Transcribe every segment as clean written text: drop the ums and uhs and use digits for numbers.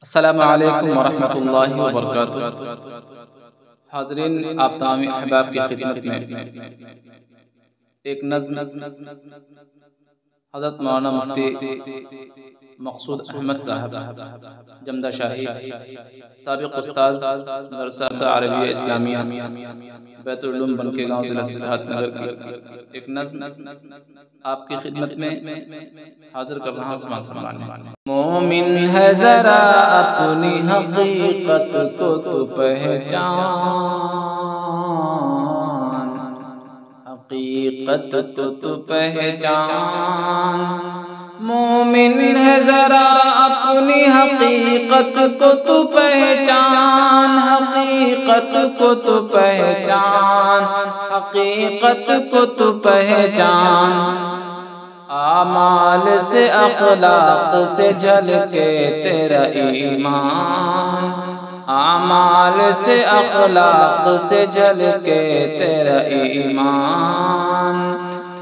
السلام علیکم ورحمۃ اللہ وبرکاتہ۔ حاضرین، آپ تمام احباب کی خدمت میں ایک نظم حضرت مولانا مفتی مقصود احمد صاحب جمدہ شاہی، سابق استاذ مدرسہ عربیہ اسلامیہ بیت العلوم بنکے گاؤں ضلع سدھارتھ نگر کی ایک نظم آپ کی خدمت میں حاضر کر رہا ہوں۔ سماعت فرمائیں۔ مومن ہے ذرا اپنی حقیقت کو تو پہچان، حقیقت کو تو پہچان۔ مومن ہے ذرا اپنی حقیقت کو تو پہچان، حقیقت کو تو پہچان، حقیقت کو تو پہچان۔ اعمال سے اخلاق سے جھلکے تیرا ایمان، اعمال سے اخلاق سے جھلکے تیرا ایمان۔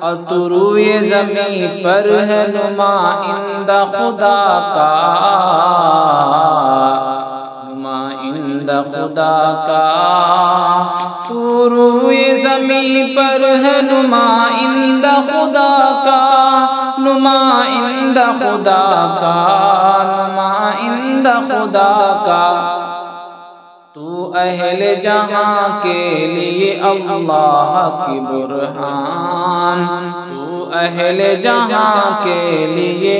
اور تو روئے زمین پر ہے نمائندہ خدا کا، نمائندہ خدا کا۔ تو روئے زمین پر ہے نمائندہ خدا کا، نمائندہ خدا کا، نمائندہ خدا کا۔ تو اہل جہاں کے لیے اللہ کی برہان، تو اہل جہاں کے لیے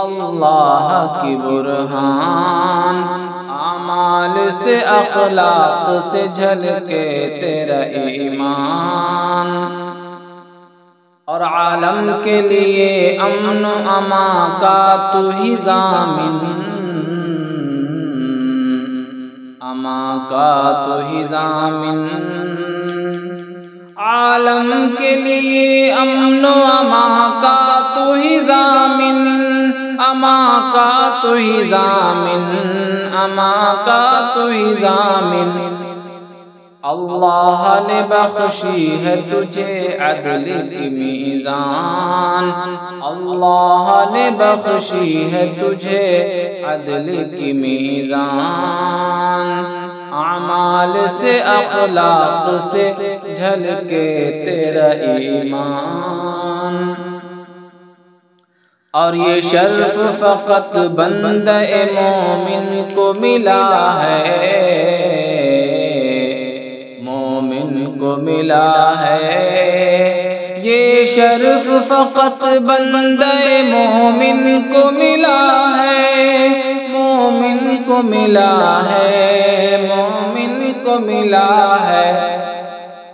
اللہ کی برہان۔ اعمال سے اخلاق سے جھلکے تیرا ایمان، اور عالم کے لیے امن و امان کا تو ہی ضامن، امان کا تو ہی ضامن۔ عالم کے لیے امن و امان کا تو ہی ضامن، امان کا تو ہی ضامن، امان کا تو ہی ضامن۔ اللہ نے بخشی ہے تجھے عدل کی میزان، اللہ نے بخشی ہے تجھے عدل کی میزان۔ اعمال سے اخلاق سے جھلکے تیرا ایمان، اور یہ شرف فقط بندہ مومن کو ملا ہے، مومن کو ملا ہے۔ یہ شرف فقط بندہ مومن کو ملا ہے، مومن کو ملا ہے، مومن کو ملا ہے۔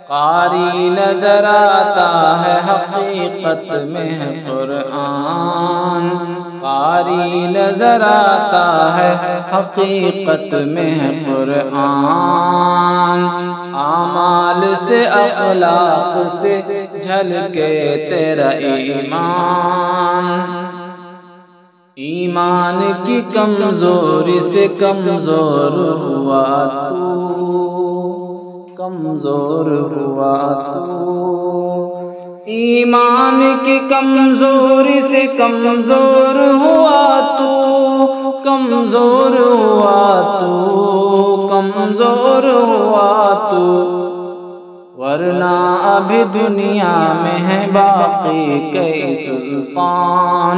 قاری نظر آتا ہے حقیقت میں ہے قرآن، قاری نظر آتا ہے حقیقت میں ہے قرآن۔ اعمال سے اخلاق سے جھلکے تیرا ایمان، ایمان کی کمزوری سے کمزور ہوا تو، کمزور ہوا تو۔ ایمان کی کمزوری سے کمزور ہوا تو، کمزور ہوا تو، کمزور ہوا تو۔ ورنہ ابھی دنیا میں ہے باقی کئی سلطان،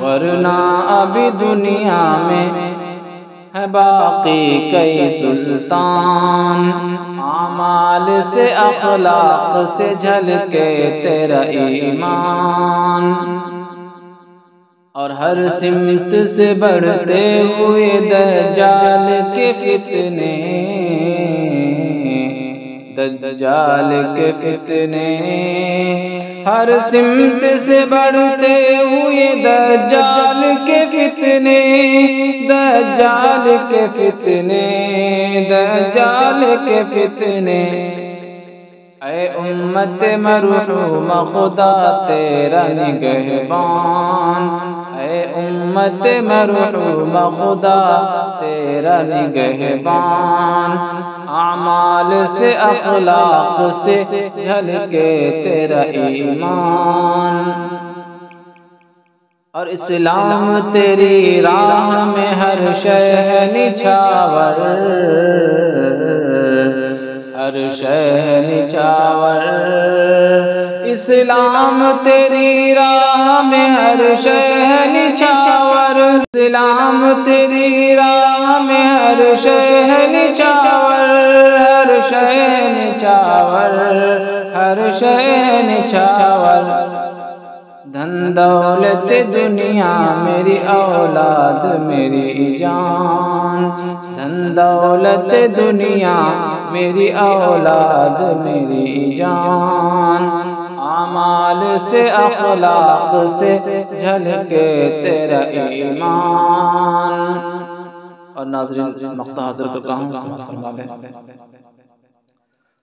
ورنہ ابھی دنیا میں ہے باقی کئی سلطان۔ اعمال سے اخلاق سے جھلکے تیرا ایمان، اور ہر سمت سے بڑھتے ہوئے دجال کے فتنے، دجال کے فتنے۔ ہر سمت سے بڑھتے ہوئے دجال کے فتنے، دجال کے فتنے، دجال کے فتنے۔ اے امت مرحوم خدا تیرا نگہبان، اے امت مرحوم خدا تیرا نگہبان۔ اعمال سے اخلاق سے جھلکے تیرا ایمان، اور اسلام تیری راہ میں ہر شے نچھاور ہر شے نچھاور اسلام تیری راہ میں ہر شے نچھاور اسلام تیری راہ میں ہر شے نچھاور ہر شے نچھاور ہر شے نچھاور دھن دولت دنیا میری اولاد میری جان دھن دولت دنیا میری اولاد میری جان اعمال سے اخلاق سے جھلکے تیرا ایمان۔ اور ناظرین مقطع حاضر کرتا ہوں۔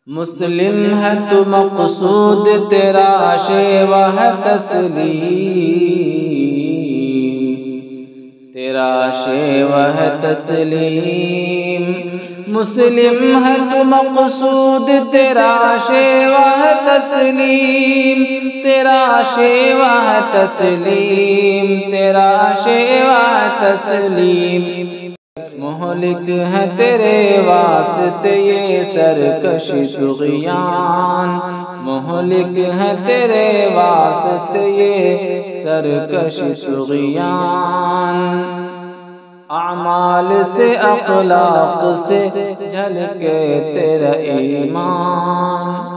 مسلم ہے تو مقصود تیرا شیوہ ہے تسلیم تیرا شیوہ ہے تسلیم مسلم ہے تو مقصود تیرا شیوہ ہے تسلیم تیرا شیوہ ہے تسلیم تیرا شیوہ ہے تسلیم مہلک ہے تیرے واسطے یہ سرکش طغیان مہلک ہے تیرے واسطے یہ سرکش طغیان اعمال سے اخلاق سے جھلکے تیرا ایمان۔